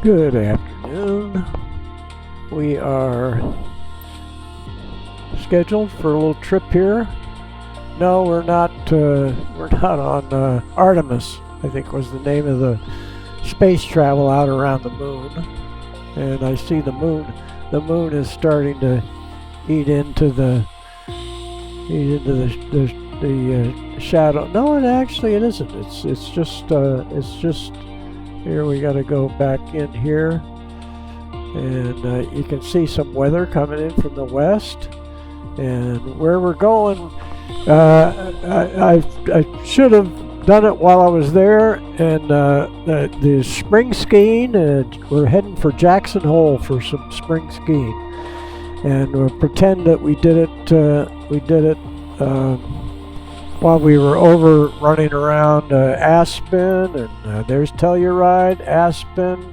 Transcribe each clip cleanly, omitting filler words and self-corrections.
Good afternoon. We are scheduled for a little trip here. No, we're not. We're not on Artemis, I think was the name of the space travel out around the moon. And I see the moon. The moon is starting to eat into the shadow. No, it isn't. It's just. Here we got to go back in here, and you can see some weather coming in from the west. And where we're going, I should have done it while I was there. And the spring skiing, we're heading for Jackson Hole for some spring skiing, and we'll pretend that we did it. While we were over running around Aspen, and there's Telluride, Aspen,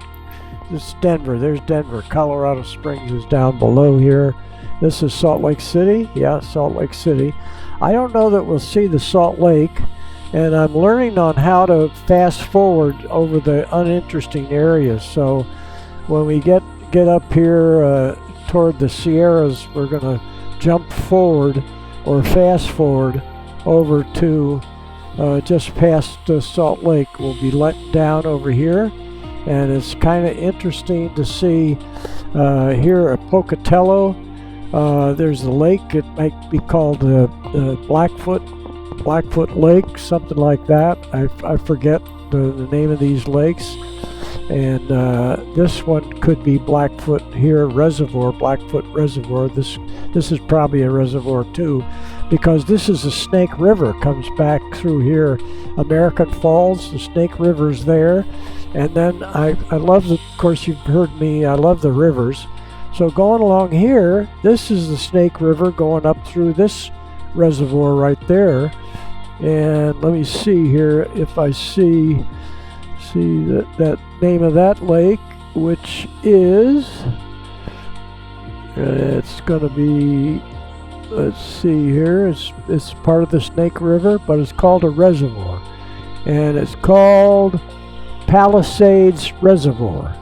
this is Denver, there's Denver. Colorado Springs is down below here. This is Salt Lake City, yeah, Salt Lake City. I don't know that we'll see the Salt Lake, and I'm learning on how to fast forward over the uninteresting areas. So when we get up here toward the Sierras, we're going to jump forward or fast forward over to just past Salt Lake. We'll be let down over here, and it's kind of interesting to see here at Pocatello. There's a lake. It might be called Blackfoot Lake, something like that. I forget the name of these lakes. And this one could be Blackfoot here Reservoir, Blackfoot Reservoir. This is probably a reservoir too, because this is the Snake River, comes back through here. American Falls, the Snake River's there. And then I love of course you've heard me, I love the rivers. So going along here, this is the Snake River going up through this reservoir right there. And let me see here if I see that name of that lake, which is it's going to be, let's see here, it's part of the Snake River, but it's called a reservoir, and it's called Palisades Reservoir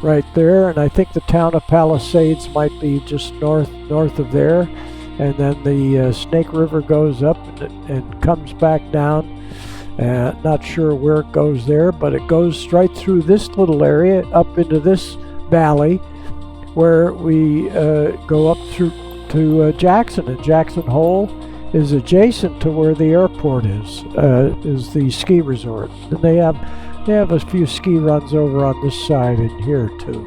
right there. And I think the town of Palisades might be just north of there, and then the Snake River goes up and comes back down. Not sure where it goes there, but it goes right through this little area up into this valley, where we go up through to Jackson. And Jackson Hole is adjacent to where the airport is the ski resort. And they have a few ski runs over on this side and here too.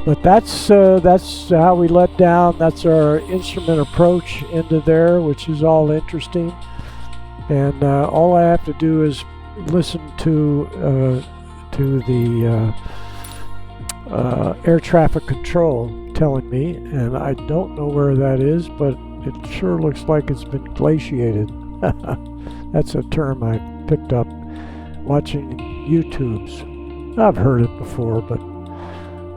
But that's how we let down. That's our instrument approach into there, which is all interesting. And all I have to do is listen to the air traffic control telling me, and I don't know where that is, but it sure looks like it's been glaciated. That's a term I picked up watching YouTubes. I've heard it before, but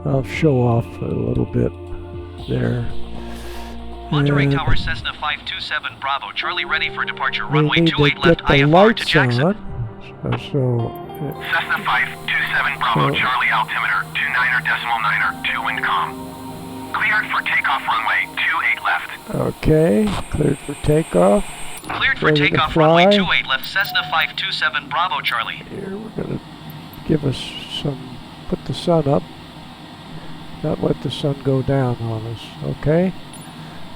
I'll show off a little bit there. Monterey Tower, Cessna 527 Bravo, Charlie ready for departure, runway 28 left, IFR to Jackson. Cessna 527 Bravo, Charlie altimeter 29er, 2 wind calm. Cleared for takeoff, runway 28 left. Okay, cleared for takeoff. Cleared for takeoff, runway 28 left, Cessna 527 Bravo, Charlie. Here we're going to give us some, put the sun up, not let the sun go down on us, okay?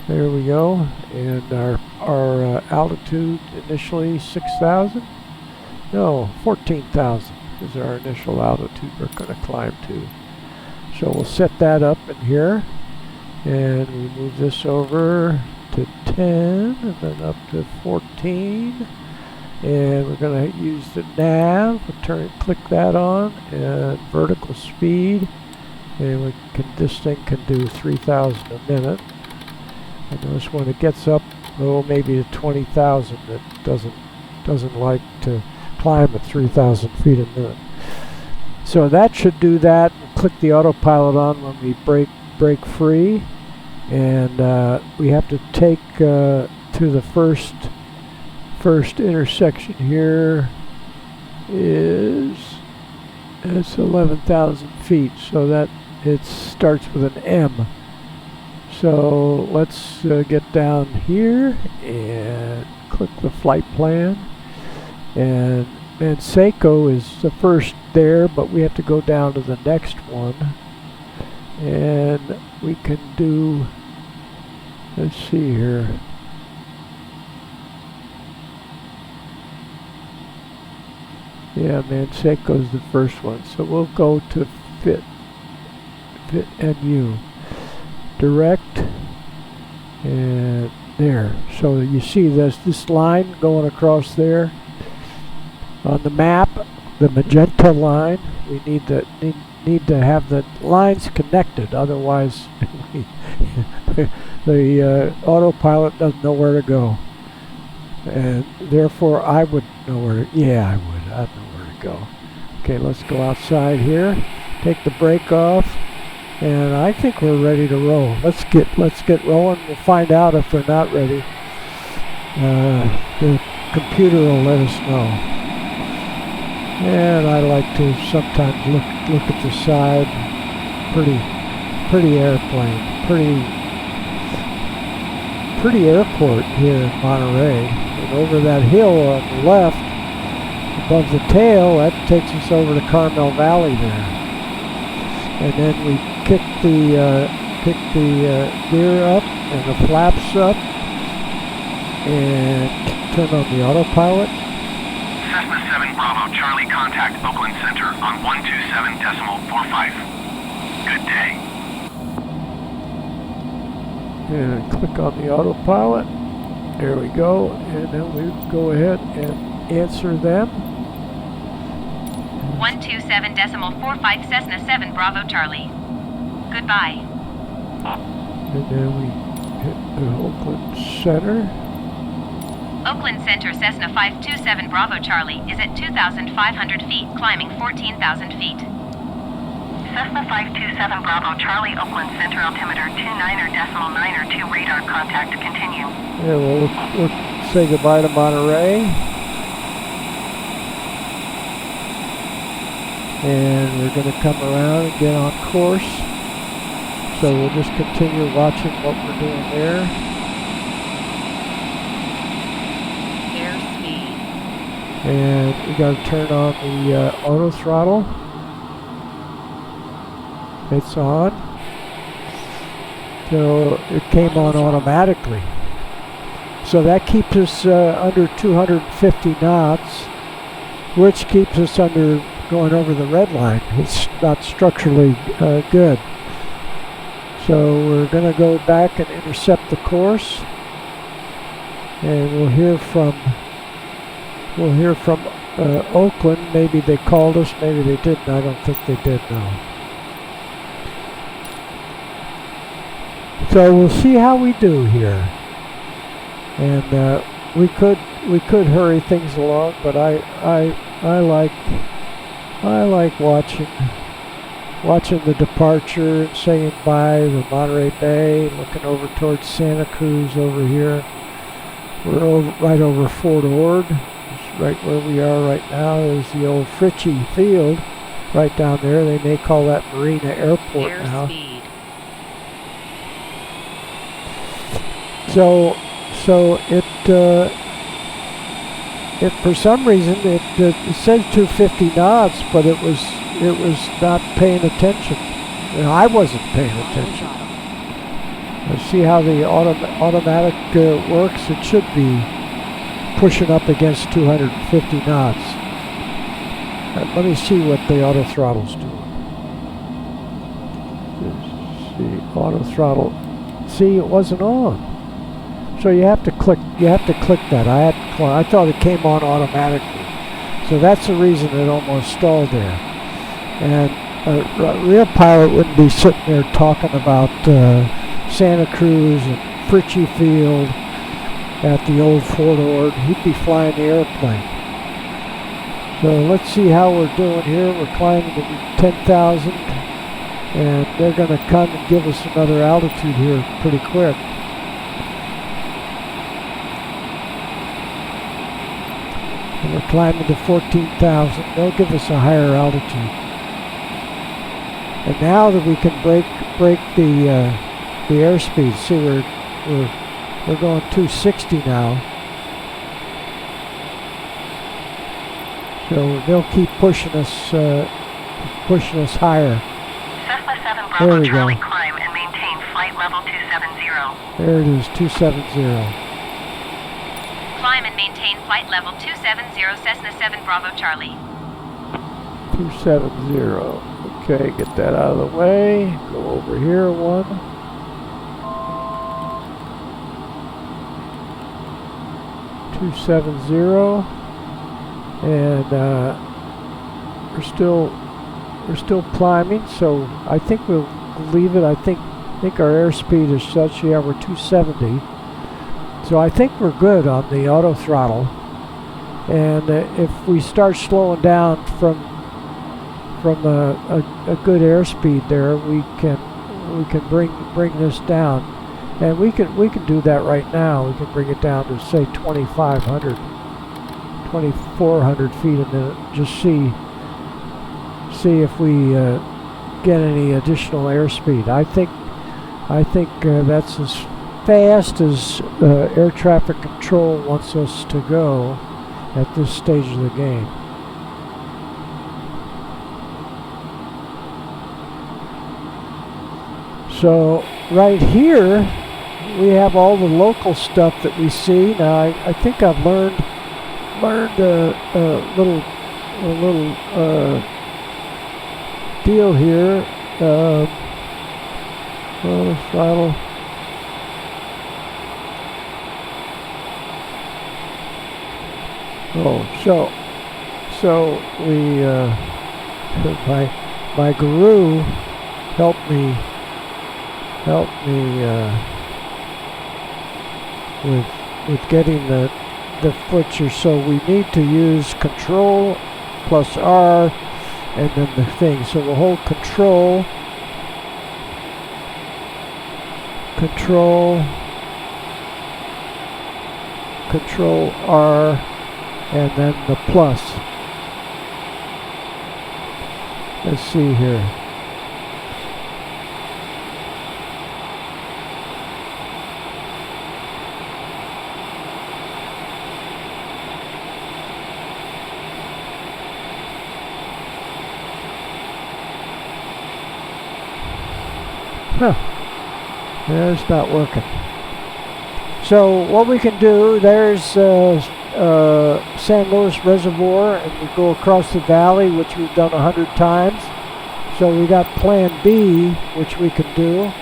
There we go, and our altitude initially 6,000. No, 14,000 is our initial altitude we're going to climb to. So we'll set that up in here, and we move this over to 10, and then up to 14, and we're going to use the nav. We'll click that on, and vertical speed, and this thing can do 3,000 a minute. And notice when it gets up, maybe to 20,000, it doesn't like to climb at 3,000 feet a minute. So that should do that. Click the autopilot on when we break free, and we have to take to the first intersection here is It's 11,000 feet, so that it starts with an M. So let's get down here and click the flight plan. And Manseco is the first there, but we have to go down to the next one. And we can do, let's see here. Yeah, Manseco's the first one. So we'll go to fit MU. Direct. And there. So you see this line going across there. On the map, the magenta line, we need to have the lines connected. Otherwise, the autopilot doesn't know where to go. And therefore I would know where to, yeah, I would. I'd know where to go. Okay, let's go outside here. Take the brake off. And I think we're ready to roll. Let's get rolling. We'll find out if we're not ready. The computer will let us know. And I like to sometimes look at the side. Pretty airplane. Pretty airport here in Monterey. And over that hill on the left, above the tail, that takes us over to Carmel Valley there. And then we kick the gear up and the flaps up and turn on the autopilot. Cessna 7 Bravo Charlie, contact Oakland Center on 127.45. Good day. And click on the autopilot. There we go. And then we go ahead and answer them. 127.45 Cessna 7 Bravo Charlie. Goodbye. And then we hit the Oakland Center. Oakland Center Cessna 527 Bravo Charlie is at 2,500 feet, climbing 14,000 feet. Cessna 527 Bravo Charlie, Oakland Center, altimeter 29.92 radar contact, continue. Yeah, we'll say goodbye to Monterey. And we're going to come around and get on course. So we'll just continue watching what we're doing there. Airspeed. And we got to turn on the auto throttle. It's on. So it came on automatically. So that keeps us under 250 knots, which keeps us under going over the red line. It's not structurally good. So we're going to go back and intercept the course, and we'll hear from Oakland. Maybe they called us, maybe they didn't. I don't think they did. No. So we'll see how we do here, and we could hurry things along, but I like watching the departure and saying bye to Monterey Bay, looking over towards Santa Cruz over here. We're right over Fort Ord. It's right where we are right now is the old Fritchie Field right down there. They may call that Marina Airport now. So it for some reason it says 250 knots, but it was not paying attention. And I wasn't paying attention. Let's see how the automatic works. It should be pushing up against 250 knots. Let me see what the auto throttle's doing. Let's see, auto throttle. See, it wasn't on. So you have to click that. I thought it came on automatically. So that's the reason it almost stalled there. And a real pilot wouldn't be sitting there talking about Santa Cruz and Fritchie Field at the old Fort Ord. He'd be flying the airplane. So let's see how we're doing here. We're climbing to 10,000, and they're going to come and give us another altitude here pretty quick. And we're climbing to 14,000. They'll give us a higher altitude. And now that we can break the airspeed, see we're going 260 now. So they'll keep pushing us higher. Cessna 7 There Bravo we Charlie, go. climb and maintain flight level 270. There it is, 270. Climb and maintain flight level 270 Cessna 7 Bravo Charlie. 270. Okay, get that out of the way. Go over here one. $270, and we're still climbing. So I think we'll leave it. I think our airspeed is such. Yeah, we're 270. So I think we're good on the auto throttle. And if we start slowing down from a good airspeed there, we can bring this down, and we can do that right now. We can bring it down to say 2,400 feet a minute. Just see if we get any additional airspeed. I think that's as fast as air traffic control wants us to go at this stage of the game. So right here we have all the local stuff that we see. Now I think I've learned a little deal here. Throttle. Oh, so we my guru helped me with getting the flitcher. So we need to use Control plus R and then the thing. So we'll hold Control R and then the plus. Let's see here. Yeah, it's not working. So what we can do, there's San Luis Reservoir, and we go across the valley, which we've done 100 times. So we got plan B, which we can do,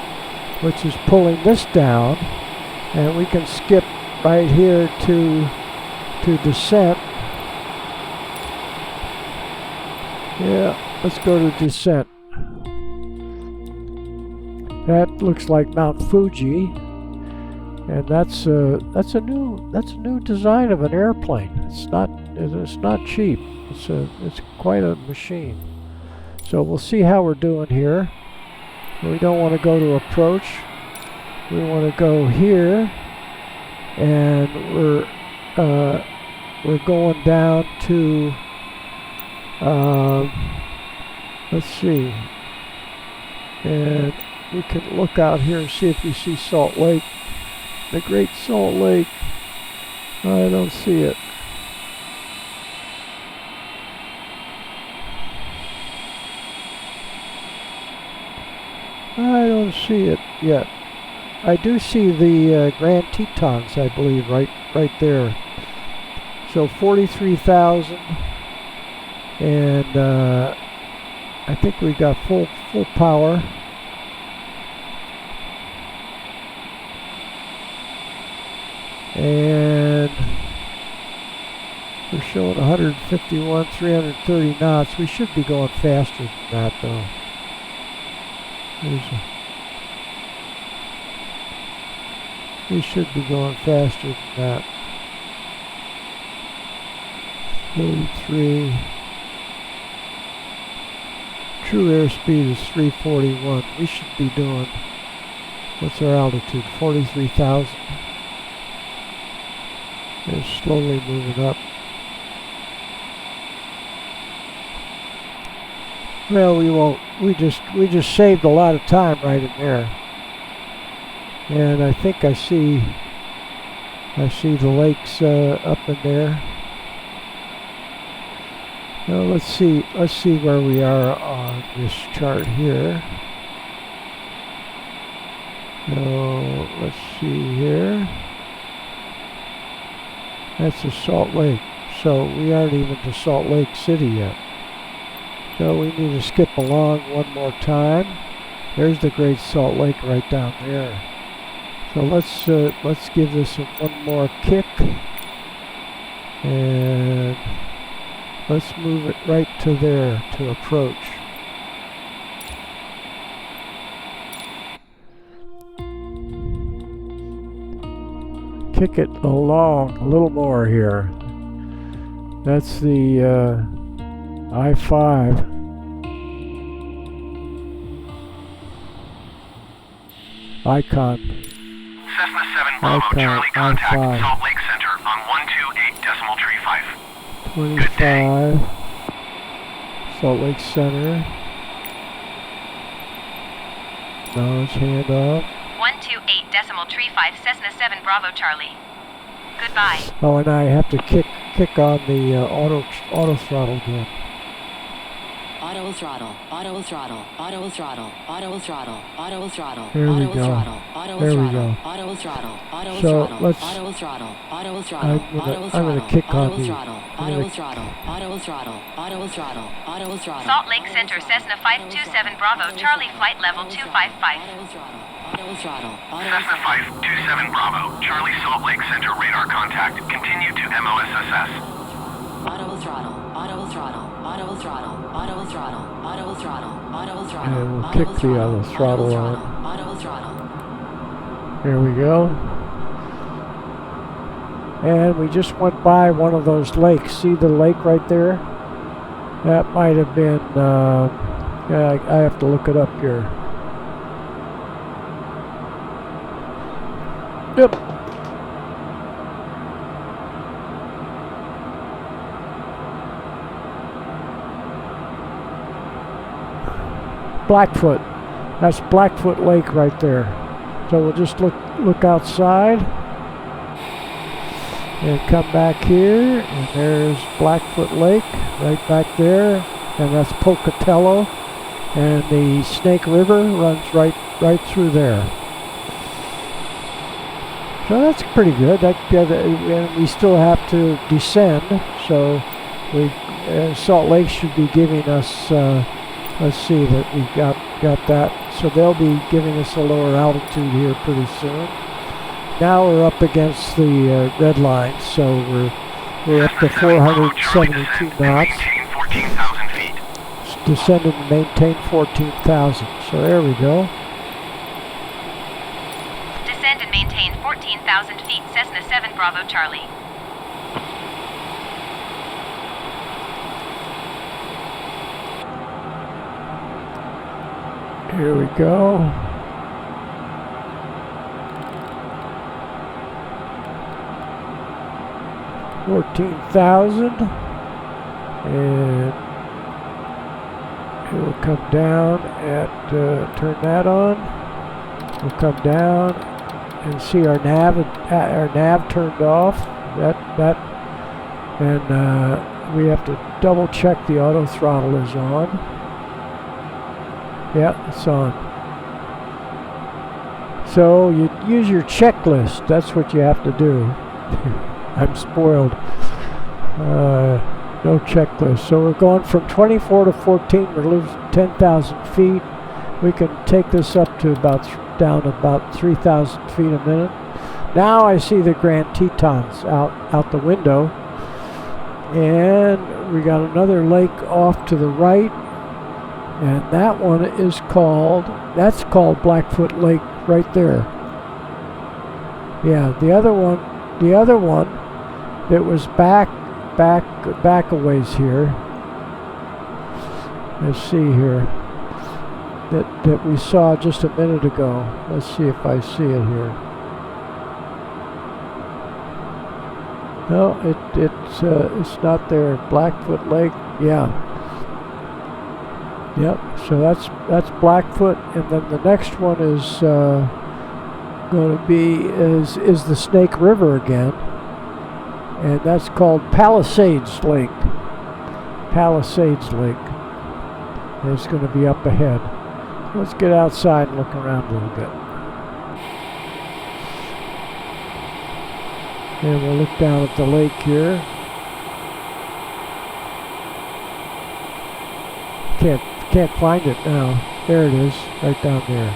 which is pulling this down, and we can skip right here to descent. Yeah, let's go to descent. That looks like Mount Fuji, and that's a new design of an airplane. It's not cheap. It's quite a machine. So we'll see how we're doing here. We don't want to go to approach. We want to go here, and we're going down to let's see, and we can look out here and see if we see Salt Lake, the Great Salt Lake. I don't see it. I don't see it yet. I do see the Grand Tetons, I believe, right there. So 43,000, and I think we got full power. And we're showing 151, 330 knots. We should be going faster than that, though. We should be going faster than that. 43. True airspeed is 341. We should be doing, what's our altitude? 43,000. They're slowly moving up. Well, we won't. We just saved a lot of time right in there. And I think I see the lakes up in there. Now let's see where we are on this chart here. So let's see here. That's the Salt Lake. So we aren't even to Salt Lake City yet. So we need to skip along one more time. There's the Great Salt Lake right down there. So let's give this one more kick, and let's move it right to there to approach. Kick it along a little more here. That's the I-5. Icon. Cessna 7 Bravo Charlie, contact I-5. Salt Lake Center on 128.35. 25. Salt Lake Center. Nose hand up. 128.35 Cessna 7 Bravo Charlie. Goodbye. Oh, and I have to kick on the auto throttle again. Auto throttle, auto throttle, auto throttle, auto throttle, auto throttle, There we auto go. throttle, auto There we throttle, go. auto throttle, auto So throttle, let's. auto throttle, auto throttle, I'm gonna kick on auto the. throttle, auto throttle, auto throttle, auto throttle, auto throttle. Salt Lake Center Cessna 527 Bravo Charlie flight level 255. Auto throttle, auto Cessna 527 Bravo, Charlie Salt Lake Center radar contact. Continue to MOSSS. auto throttle, auto throttle, auto throttle, auto throttle, auto throttle, auto throttle. And we'll kick the other throttle on. Auto throttle. There we go. And we just went by one of those lakes. See the lake right there? That might have been, yeah, I have to look it up here. Yep. Blackfoot. That's Blackfoot Lake right there. So we'll just look outside and come back here, and there's Blackfoot Lake right back there, and that's Pocatello, and the Snake River runs right through there. So that's pretty good. And we still have to descend, so Salt Lake should be giving us. Let's see that we got that. So they'll be giving us a lower altitude here pretty soon. Now we're up against the red line, so we're up to 472 knots. Maintain 14,000 feet. Descend and maintain 14,000. So there we go. Descend and maintain 14,000 feet Cessna 7 Bravo Charlie. Here we go. $14,000, and it will come down at turn that on. We'll come down and see our nav turned off. And we have to double check the auto throttle is on. Yeah, it's on. So you use your checklist. That's what you have to do. I'm spoiled. No checklist. So we're going from 24 to 14. We're losing 10,000 feet. We can take this up to down about 3,000 feet a minute. Now I see the Grand Tetons out the window, and we got another lake off to the right. And that one is called Blackfoot Lake right there. Yeah, the other one that was back a ways here. Let's see here. That we saw just a minute ago. Let's see if I see it here. No, it's not there. Blackfoot Lake, yeah. Yep. So that's Blackfoot, and then the next one is going to be is the Snake River again, and that's called Palisades Lake. Palisades Lake. And it's going to be up ahead. Let's get outside and look around a little bit. And we'll look down at the lake here. Can't find it now. There it is, right down there.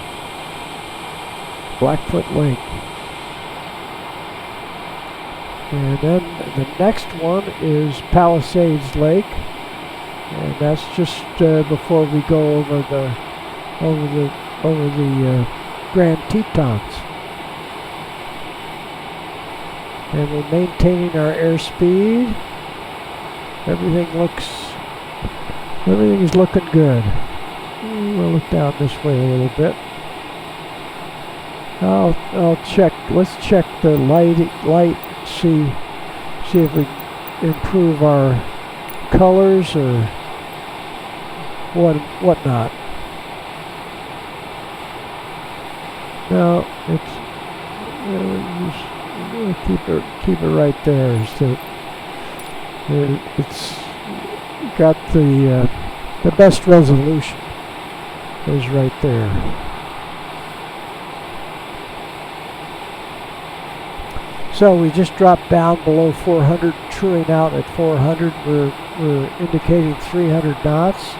Blackfoot Lake. And then the next one is Palisades Lake, and that's just before we go over the Grand Tetons. And we're maintaining our airspeed. Everything's looking good. We'll look down this way a little bit. I'll check. Let's check the light. See if we can improve our colors or whatnot. No, keep it right there. It's got the best resolution is right there. So we just dropped down below 400, truing out at 400. We're indicating 300 knots,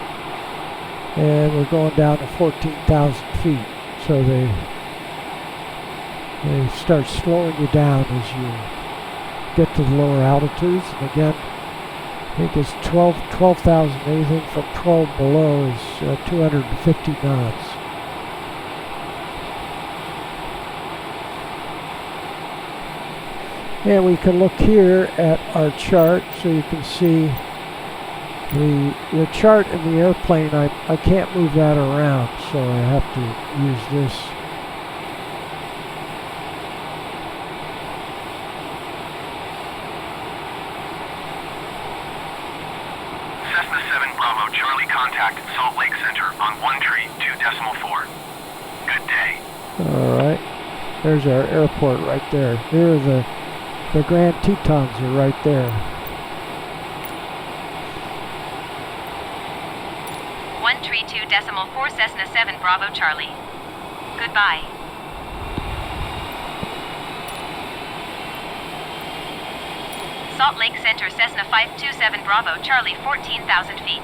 and we're going down to 14,000 feet. So they start slowing you down as you get to the lower altitudes. And again, I think it's 12,000. Anything from 12 below is 250 knots. And we can look here at our chart, so you can see the chart in the airplane. I can't move that around, so I have to use this. Cessna 7 Bravo Charlie, contact Salt Lake Center on 132.4. Good day. Alright, there's our airport right there. Here are the Grand Tetons are right there. 132.4 Cessna 7 Bravo Charlie. Goodbye. Salt Lake Center Cessna 527 Bravo Charlie, 14,000 feet.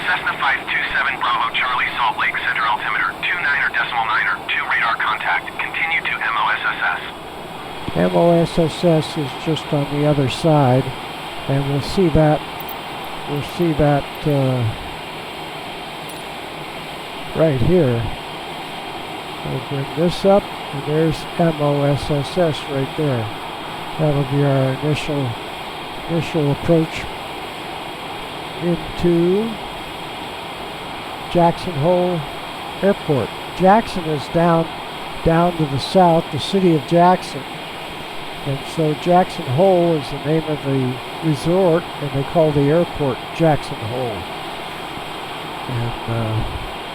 Cessna 527 Bravo Charlie, Salt Lake Center, altimeter 29.9, 2 radar contact. Continue to MOSSS. MOSSS is just on the other side, and we'll see that right here. We'll bring this up, and there's MOSSS right there. That'll be our initial approach into Jackson Hole Airport. Jackson is down to the south, the city of Jackson. And so Jackson Hole is the name of the resort, and they call the airport Jackson Hole. And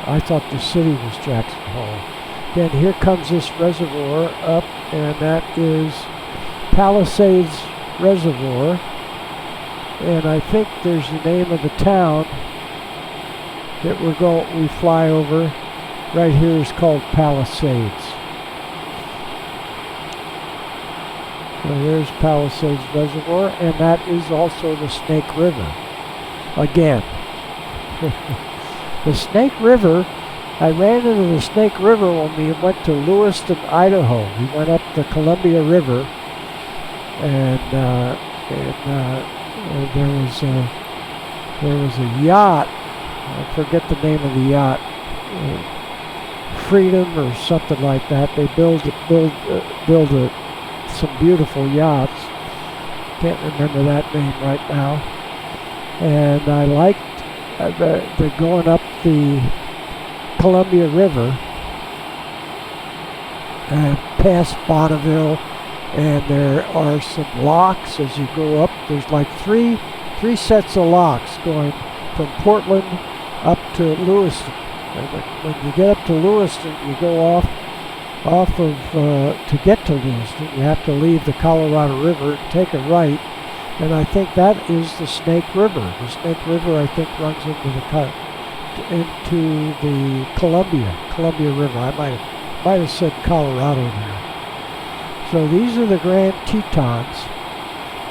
I thought the city was Jackson Hole. Then here comes this reservoir up, and that is Palisades Reservoir. And I think there's the name of the town that we fly over. Right here is called Palisades. So there's Palisades Reservoir, and that is also the Snake River. Again. The Snake River, I ran into the Snake River when we went to Lewiston, Idaho. We went up the Columbia River, and there was a yacht. I forget the name of the yacht. Freedom or something like that. They build some beautiful yachts. Can't remember that name right now. And I liked the going up the Columbia River and past Bonneville, and there are some locks as you go up. There's like three sets of locks going from Portland up to Lewiston. And when you get up to Lewiston, you go off of, to get to Lewiston, you have to leave the Colorado River and take a right. And I think that is the Snake River. The Snake River, I think, runs into the Columbia River. I might have said Colorado there. So these are the Grand Tetons.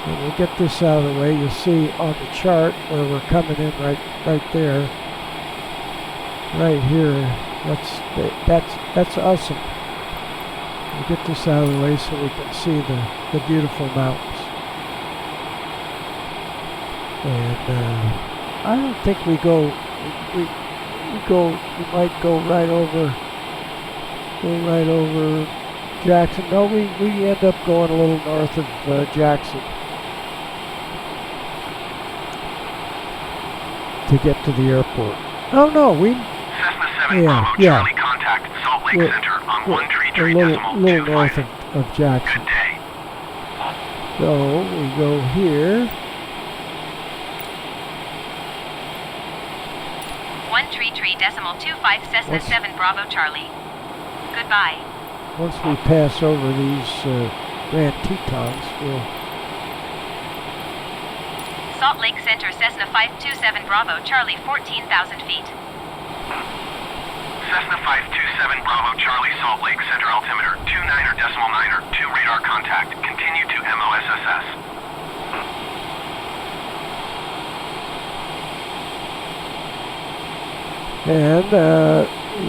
And we'll get this out of the way. You'll see on the chart where we're coming in right there. Right here. That's awesome. We'll get this out of the way so we can see the beautiful mountains. And I don't think we might go right over Jackson. No, we end up going a little north of Jackson to get to the airport. Oh no, Cessna 7 Bravo Charlie, contact Salt Lake Center on 133 decimal a little north of Jackson. Good day. So we go here. 133.25 Cessna 7 Bravo Charlie. Goodbye. Once we pass over these Grand Tetons, we'll... Salt Lake Center Cessna 527 Bravo Charlie, 14,000 feet. Cessna 527 Bravo Charlie, Salt Lake Center altimeter 29er decimal 9er, 2 radar contact. Continue to MOSSS. And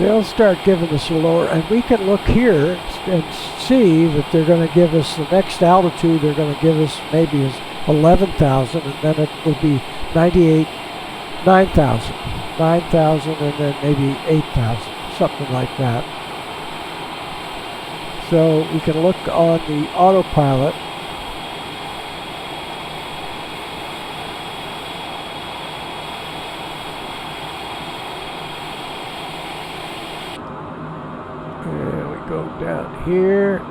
they'll start giving us a lower, and we can look here and see that they're going to give us the next altitude. They're going to give us maybe as 11,000, and then it will be 9,000, and then maybe 8,000, something like that. So we can look on the autopilot. Go down here,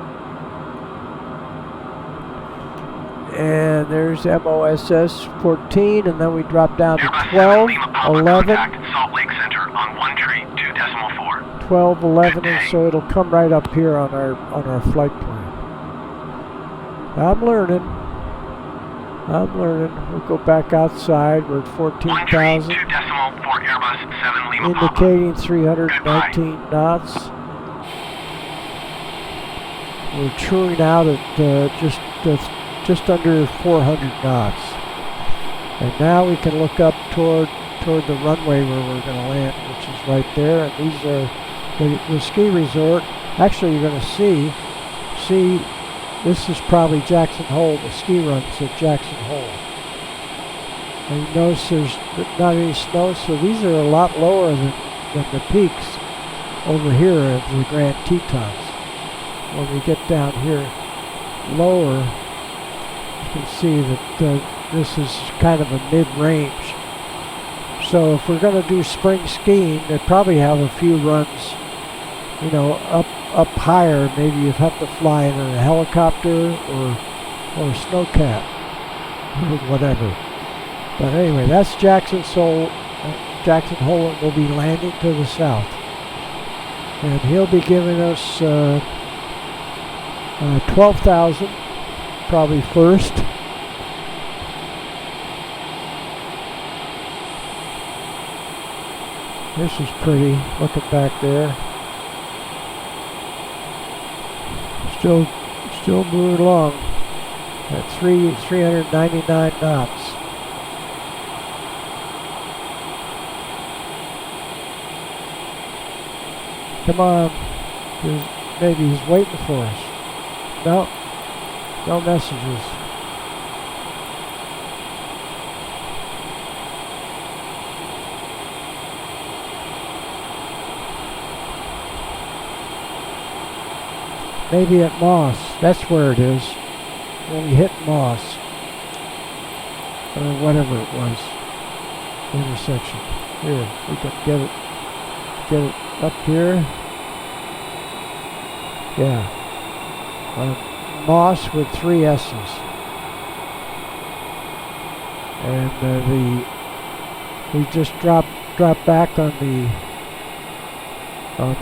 and there's MOSS 14, and then we drop down to 12, 11, Salt Lake Center on 132.4. 12, 11, and so it'll come right up here on our flight plan. I'm learning. We'll go back outside. We're at 14,000, indicating 319 knots. We're chewing out at just under 400 knots. And now we can look up toward the runway where we're going to land, which is right there. And these are the ski resort. Actually, you're going to see this is probably Jackson Hole, the ski runs at Jackson Hole. And you notice there's not any snow, so these are a lot lower than the peaks over here of the Grand Tetons. When we get down here lower, you can see that this is kind of a mid-range. So if we're going to do spring skiing, they probably have a few runs, you know, up higher. Maybe you have to fly in a helicopter or a snowcat or whatever. But anyway, that's Jackson Hole, and we'll be landing to the south. And he'll be giving us 12,000, probably first. This is pretty, looking back there. Still moving along at 399 knots. Come on, maybe he's waiting for us. No messages. Maybe at Moss. That's where it is. When we hit Moss. Or whatever it was. Intersection. Here, we can get it up here. Yeah. Moss with 3 S's. And we just dropped drop back on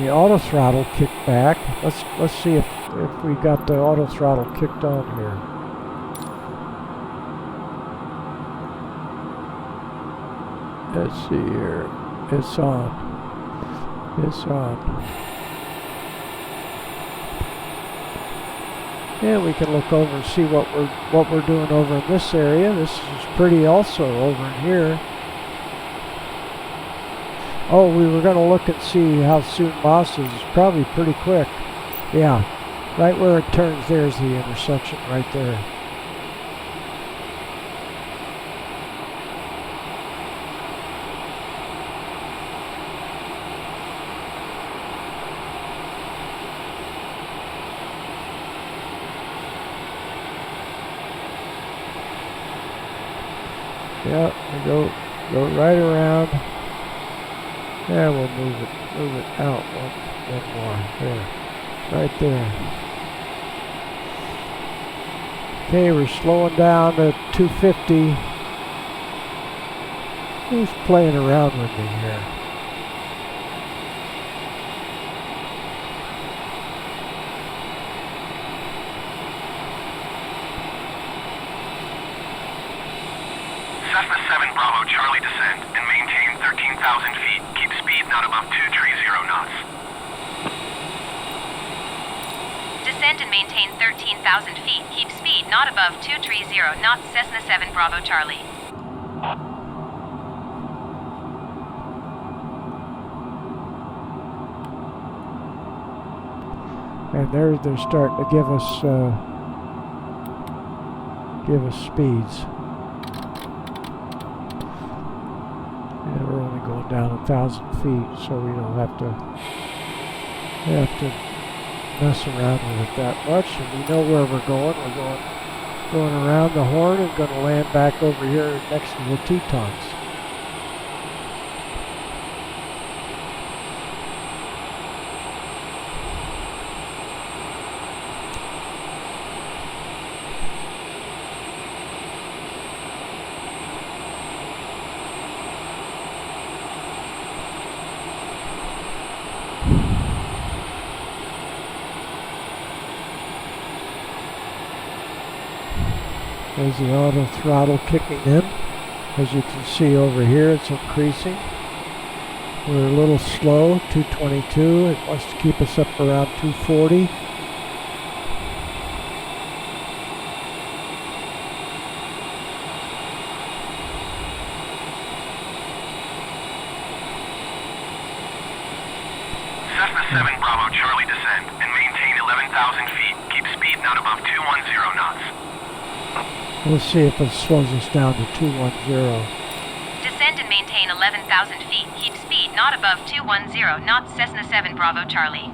the auto throttle kick back. Let's see if we got the auto throttle kicked on here. Let's see here. It's on. It's on. Yeah, we can look over and see what we're doing over in this area. This is pretty also over in here. Oh, we were going to look and see how soon Moss is. It's probably pretty quick. Yeah, right where it turns, there's the intersection right there. Yeah, we go right around. Yeah, we'll move it out one more. There, right there. Okay, we're slowing down to 250. Who's playing around with me here? Cessna 7 Bravo Charlie descend and maintain 13,000 feet. Keep speed not above 230 knots. Descend and maintain 13,000 feet. Keep speed not above 230 knots. Cessna 7 Bravo Charlie. And they're starting to give us speeds. Yeah, we're only going down 1,000 feet, so we don't have to mess around with it that much. And we know where we're going. We're going around the horn and going to land back over here next to the Tetons. There's the auto throttle kicking in. As you can see over here, it's increasing. We're a little slow, 222. It wants to keep us up around 240. Cessna 7 Bravo Charlie descend and maintain 11,000 feet. Keep speed not above 210 knots. Let's see if it slows us down to 210. Descend and maintain 11,000 feet. Keep speed not above 210 knots. Cessna 7 Bravo Charlie.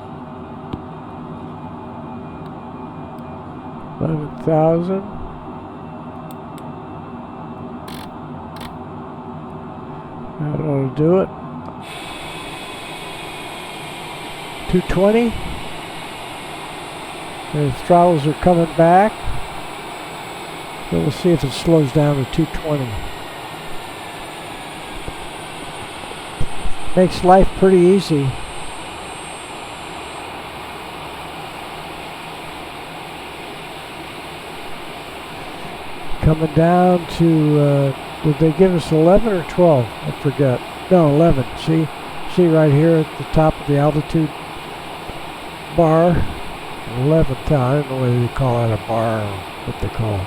11,000. That ought to do it. 220. The throttles are coming back. So we'll see if it slows down to 220. Makes life pretty easy. Coming down to, did they give us 11 or 12? I forget. No, 11. See right here at the top of the altitude bar? 11th. I don't know whether they call that a bar or what they call it.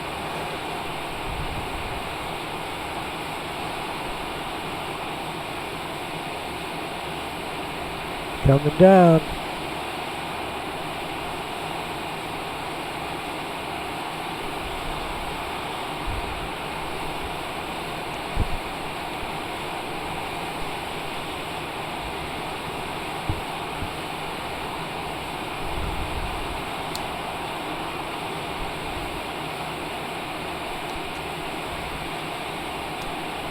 Coming down.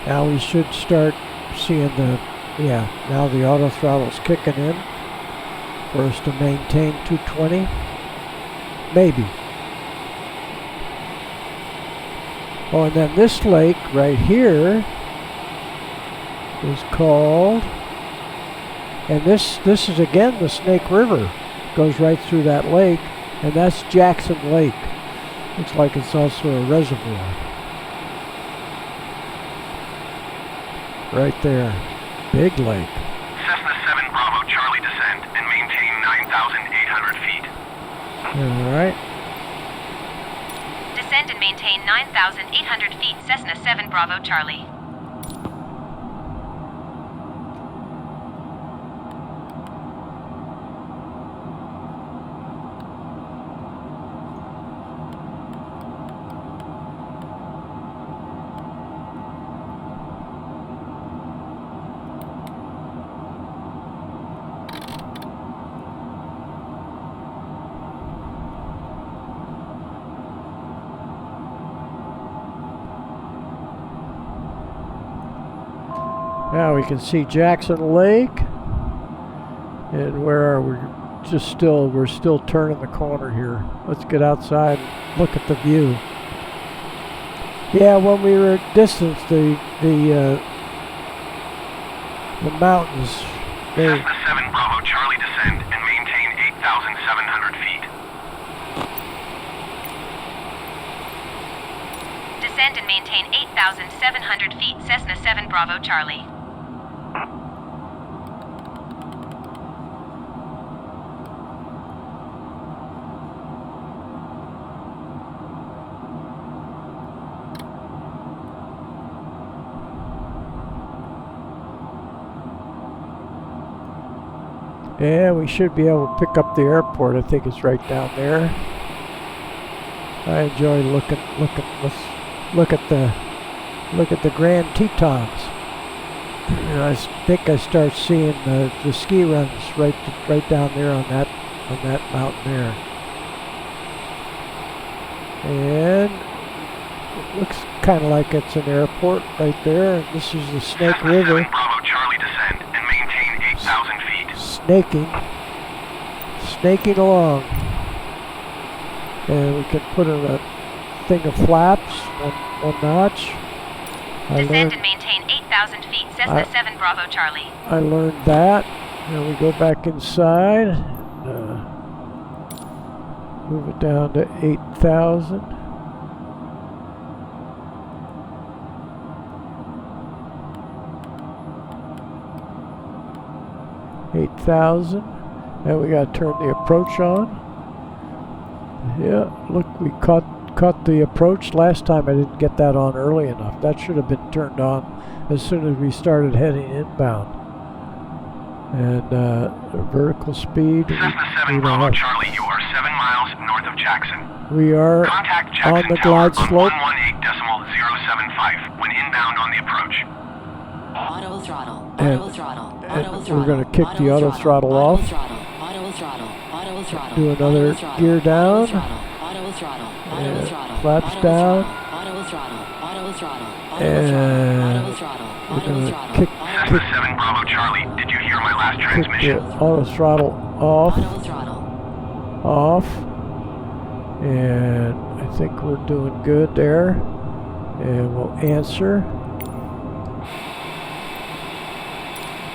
Now we should start seeing now the auto throttle's kicking in for us to maintain 220. Maybe. Oh, and then this lake right here is called, and this is again the Snake River, goes right through that lake, and that's Jackson Lake. Looks like it's also a reservoir. Right there. Big lake. Cessna 7 Bravo Charlie descend and maintain 9,800 feet. Alright. Descend and maintain 9,800 feet, Cessna 7 Bravo Charlie. Now we can see Jackson Lake, and where are we? We're still turning the corner here. Let's get outside and look at the view. Yeah, when we were at distance, the mountains. Cessna 7 Bravo Charlie descend and maintain 8,700 feet. Descend and maintain 8,700 feet, Cessna 7 Bravo Charlie. Yeah, we should be able to pick up the airport. I think it's right down there. I enjoy looking. Let's look at the Grand Tetons. And I think I start seeing the ski runs right down there on that mountain there. And it looks kind of like it's an airport right there. And this is the Snake Cessna River. 7 Bravo Charlie descend and maintain 8,000 feet. Snaking along. And we can put in a thing of flaps, one notch. Descend and maintain 8,000 feet, Cessna 7 Bravo Charlie. I learned that. And we go back inside. Move it down to 8,000. And we got to turn the approach on. Yeah, look, we caught the approach last time. I didn't get that on early enough. That should have been turned on as soon as we started heading inbound. And vertical speed. Cessna 7 Bravo Charlie, you are 7 miles north of Jackson. We are Contact Jackson on the Tower glide slope. on 118.075 when inbound on the approach. Auto throttle. And- Auto throttle. and Auto we're throttle. gonna kick the auto throttle off. Auto throttle. Auto throttle. Auto throttle. Do another auto throttle, gear down. Auto throttle. Auto throttle. Auto And throttle. flaps auto down. Throttle, auto throttle. Auto throttle. Auto And throttle. Auto throttle. we're Auto gonna throttle. kick Cessna 7 Bravo Charlie, did you hear my last the transmission? auto throttle off. Auto throttle. Off. And I think we're doing good there. And we'll answer.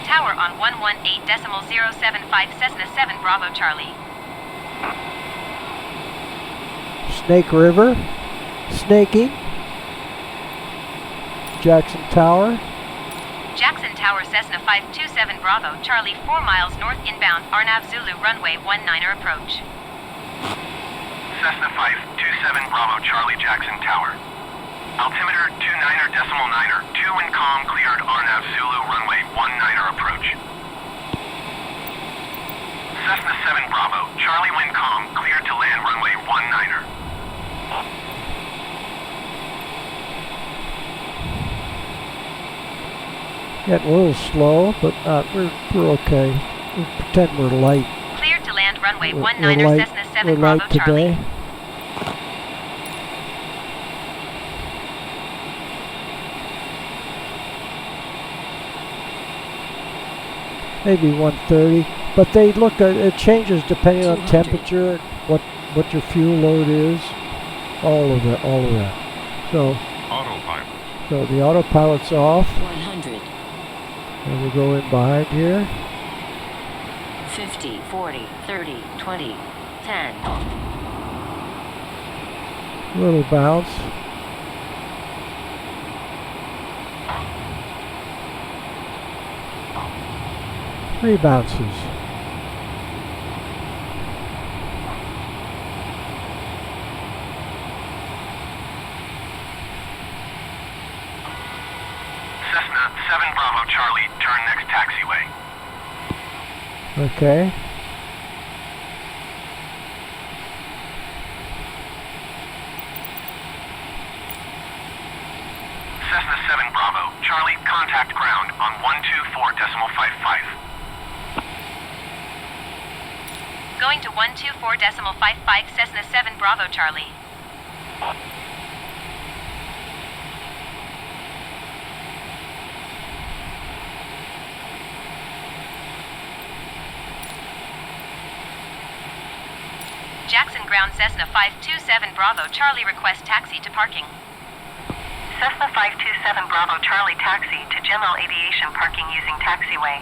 Tower on 118.075, Cessna 7 Bravo Charlie. Snake River. Snaking. Jackson Tower. Jackson Tower, Cessna 527 Bravo Charlie, 4 miles north inbound, Arnav Zulu runway 19er approach. Cessna 527 Bravo Charlie Jackson Tower. Altimeter 29er.9er, 2 wind calm cleared Arnav Zulu runway 19er approach. Cessna 7 Bravo, Charlie wind calm cleared to land runway 19er. Getting a little slow, but we're okay. We pretend we're light. Cleared to land runway We're 19er, light, Cessna we're 7 Bravo light Charlie. today. Maybe 130, but they look at it changes depending on 200. temperature, what your fuel load is, all of that. So Autopilot. the autopilot's off. 100. And we go in behind here. 50, 40, 30, 20, 10. Little bounce. Three bounces. Cessna 7 Bravo Charlie, turn next taxiway. Okay. Cessna 7 Bravo Charlie, contact ground on 124.55. Going to 124.55 Cessna 7 Bravo Charlie. Jackson ground Cessna 527 Bravo Charlie, request taxi to parking. Cessna 527 Bravo Charlie, taxi to general aviation parking using taxiway.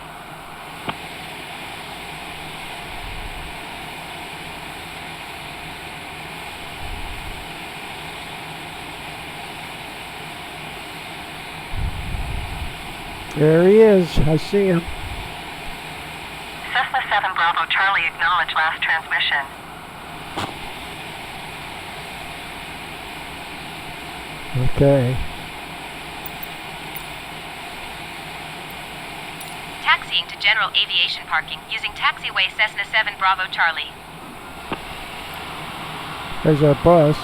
There he is. I see him. Cessna 7 Bravo Charlie, acknowledge last transmission. Okay. Taxiing to general aviation parking using taxiway Cessna 7 Bravo Charlie. There's our bus.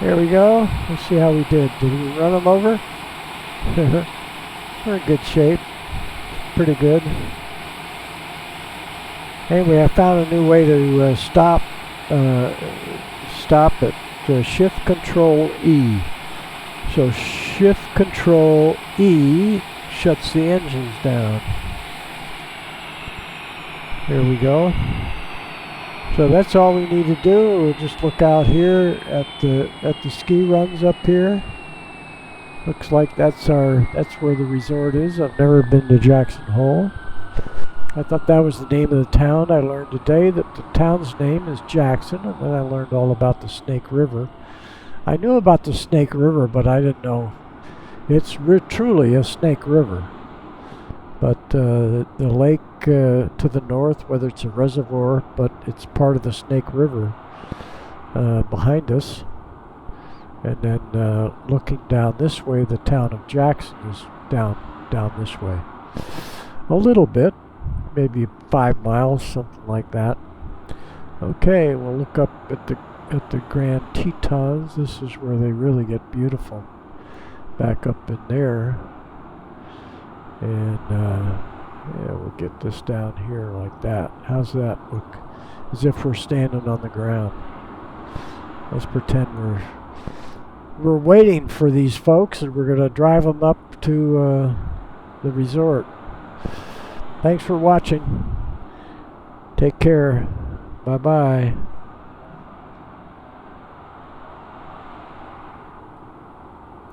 Here we go. Let's see how we did. Did we run them over? We're in good shape. Pretty good. Anyway, I found a new way to stop at Shift Control E. So Shift Control E shuts the engines down. Here we go. So that's all we need to do. We'll just look out here at the ski runs up here. Looks like that's where the resort is. I've never been to Jackson Hole. I thought that was the name of the town. I learned today that the town's name is Jackson, and then I learned all about the Snake River. I knew about the Snake River, but I didn't know it's truly a Snake River. But the lake to the north, whether it's a reservoir, but it's part of the Snake River behind us. And then looking down this way, the town of Jackson is down this way. A little bit, maybe 5 miles, something like that. Okay, we'll look up at the Grand Tetons. This is where they really get beautiful. Back up in there. And yeah, we'll get this down here like that. How's that look? As if we're standing on the ground. Let's pretend we're waiting for these folks, and we're going to drive them up to the resort. Thanks for watching. Take care. Bye-bye.